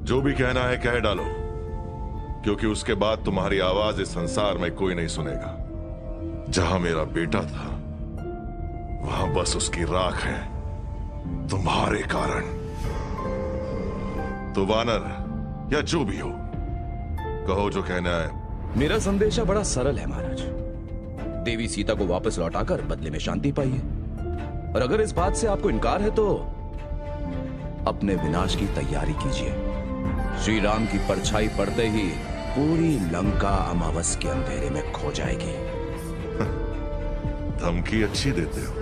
जो भी कहना है कह डालो, क्योंकि उसके बाद तुम्हारी आवाज इस संसार में कोई नहीं सुनेगा। जहां मेरा बेटा था वहां बस उसकी राख है, तुम्हारे कारण। तो वानर या जो भी हो, कहो जो कहना है। मेरा संदेशा बड़ा सरल है महाराज। देवी सीता को वापस लौटाकर बदले में शांति पाइए, और अगर इस बात से आपको इनकार है तो अपने विनाश की तैयारी कीजिए। श्री राम की परछाई पड़ते ही पूरी लंका अमावस के अंधेरे में खो जाएगी। धमकी अच्छी देते हो।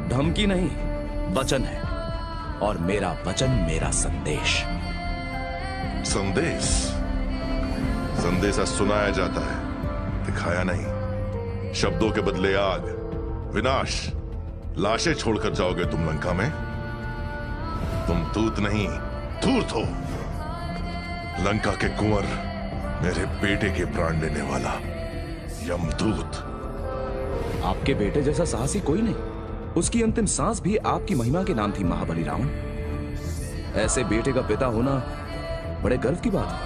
धमकी नहीं, वचन है, और मेरा वचन मेरा संदेश। संदेश? संदेशा सुनाया जाता है, दिखाया नहीं। शब्दों के बदले आग, विनाश, लाशें छोड़कर जाओगे तुम लंका में। तुम दूत नहीं, धूर्त हो। लंका के कुंवर, मेरे बेटे के प्राण लेने वाला यमदूत। आपके बेटे जैसा साहसी कोई नहीं। उसकी अंतिम सांस भी आपकी महिमा के नाम थी महाबली रावण। ऐसे बेटे का पिता होना बड़े गर्व की बात है।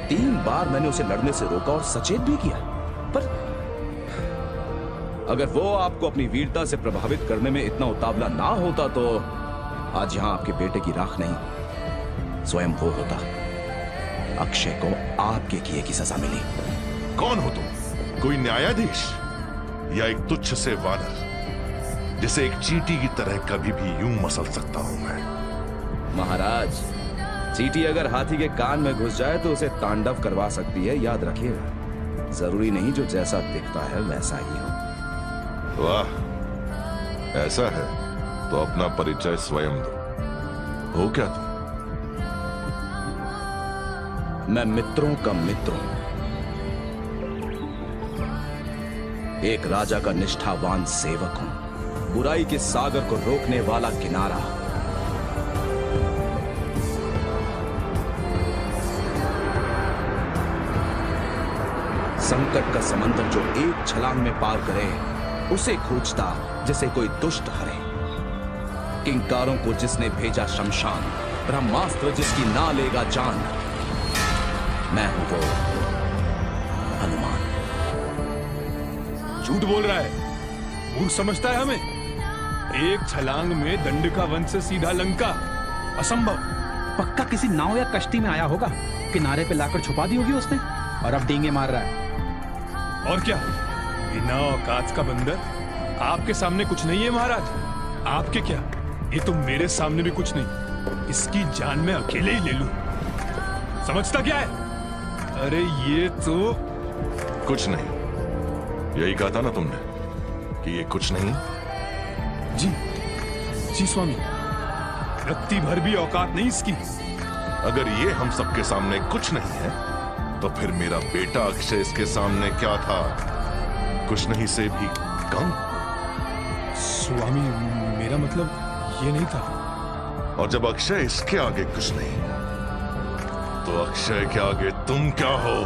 3 बार मैंने उसे लड़ने से रोका और सचेत भी किया, पर अगर वो आपको अपनी वीरता से प्रभावित करने में इतना उतावला ना होता तो आज यहां आपके बेटे की राख नहीं, स्वयं वो होता। अक्षय को आपके किए की सजा मिली। कौन हो तुम? कोई न्यायाधीश या एक तुच्छ से वानर जिसे एक चींटी की तरह कभी भी यूं मसल सकता हूं मैं? महाराज, चींटी अगर हाथी के कान में घुस जाए तो उसे तांडव करवा सकती है, याद रखिएगा। जरूरी नहीं जो जैसा दिखता है वैसा ही हो। वाह, ऐसा है तो अपना परिचय स्वयं दो। हो क्या तुम? मैं मित्रों का मित्र हूं, एक राजा का निष्ठावान सेवक हूं, बुराई के सागर को रोकने वाला किनारा। संकट का समंदर जो एक छलांग में पार करे, उसे खोजता जैसे कोई दुष्ट हरे। किंकारों को जिसने भेजा शमशान, ब्रह्मास्त्र जिसकी ना लेगा जान। मैं हूं वो हनुमान। झूठ बोल रहा है, मूर्ख समझता है हमें। एक छलांग में दंडका वन से सीधा लंका, असंभव। पक्का किसी नाव या कश्ती में आया होगा, किनारे पे लाकर छुपा दी होगी उसने, और अब डींगे मार रहा है। और क्या, बिना औकात का बंदर। आपके सामने कुछ नहीं है महाराज। आपके क्या, ये तो मेरे सामने भी कुछ नहीं। इसकी जान मैं अकेले ही ले लूं। समझता क्या है? अरे ये तो कुछ नहीं, यही कहा था ना तुमने कि ये कुछ नहीं। जी जी स्वामी, रत्ती भर भी औकात नहीं इसकी। अगर ये हम सबके सामने कुछ नहीं है तो फिर मेरा बेटा अक्षय इसके सामने क्या था? कुछ नहीं से भी कम। स्वामी, मेरा मतलब ये नहीं था। और जब अक्षय इसके आगे कुछ नहीं, तो अक्षय के आगे तुम क्या हो?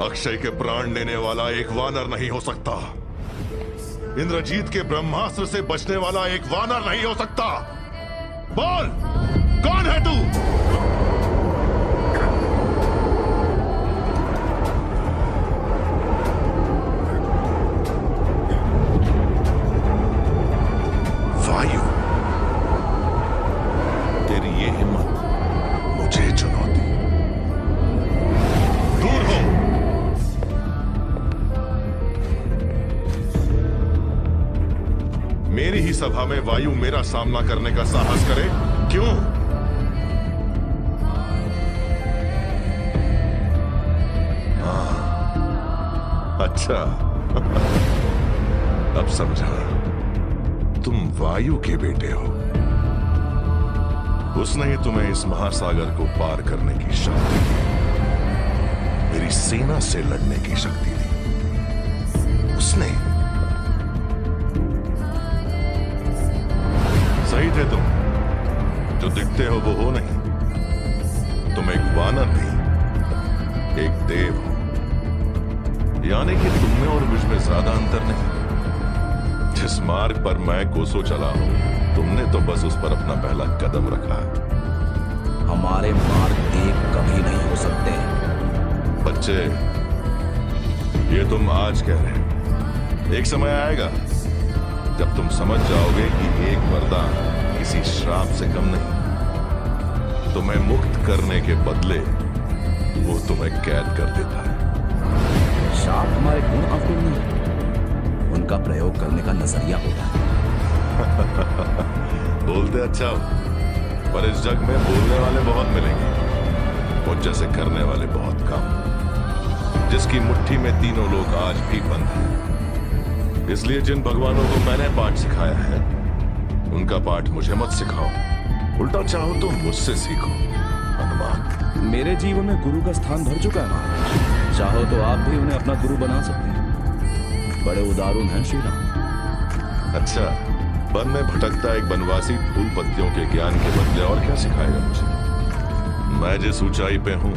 अक्षय के प्राण लेने वाला एक वानर नहीं हो सकता। इंद्रजीत के ब्रह्मास्त्र से बचने वाला एक वानर नहीं हो सकता। बोल, कौन है तू? वायु, तेरी ये हिम्मत, मुझे चुनौती। दूर हो। मेरी ही सभा में वायु मेरा सामना करने का साहस करे? क्यों? अच्छा, अब समझा। तुम वायु के बेटे हो। उसने ही तुम्हें इस महासागर को पार करने की शक्ति दी, मेरी सेना से लड़ने की शक्ति दी उसने। सही थे तुम, जो दिखते हो वो हो नहीं। तुम एक वानर नहीं, एक देव हूं, यानी कि तुम में और मुझ में ज्यादा अंतर नहीं। जिस मार्ग पर मैं कोसों चला हूं, तुमने तो बस उस पर अपना पहला कदम रखा है। हमारे मार्ग एक कभी नहीं हो सकते। बच्चे, ये तुम आज कह रहे हो, एक समय आएगा जब तुम समझ जाओगे कि एक वरदान किसी श्राप से कम नहीं। तुम्हें मुक्त करने के बदले वो तुम्हें कैद कर देता है। शाप हमारे गुण अवगुण नहीं, उनका प्रयोग करने का नजरिया होता है। बोलते अच्छा हो, पर इस जग में बोलने वाले बहुत मिलेंगे, और जैसे करने वाले बहुत कम। जिसकी मुट्ठी में तीनों लोग आज भी बंद हैं। इसलिए जिन भगवानों को मैंने पाठ सिखाया है, उनका पाठ मुझे मत सिखाओ, उल्टा चाहो तो मुझसे सीखो। हनुमान, मेरे जीवन में गुरु का स्थान भर चुका है महाराज। चाहो तो आप भी उन्हें अपना गुरु बना सकते हैं। बड़े उदारून हैं श्री राम। अच्छा, वन में भटकता एक बनवासी फूल पत्तियों के ज्ञान के बदले और क्या सिखाएगा मुझे? मैं जिस ऊंचाई पे हूं,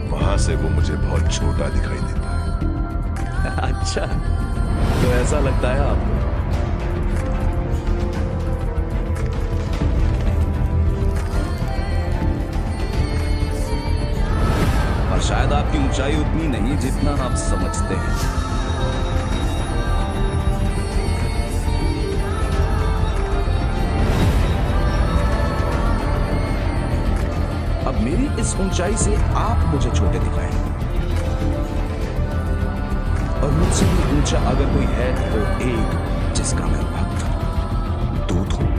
वहां से वो मुझे बहुत छोटा दिखाई देता है। अच्छा, तो ऐसा लगता है आपको? और शायद आपकी ऊंचाई उतनी नहीं जितना आप समझते हैं। अब मेरी इस ऊंचाई से आप मुझे छोटे दिखाएं, और मुझसे भी ऊंचा अगर कोई है तो एक जिसका मैं भक्त दूत हूं।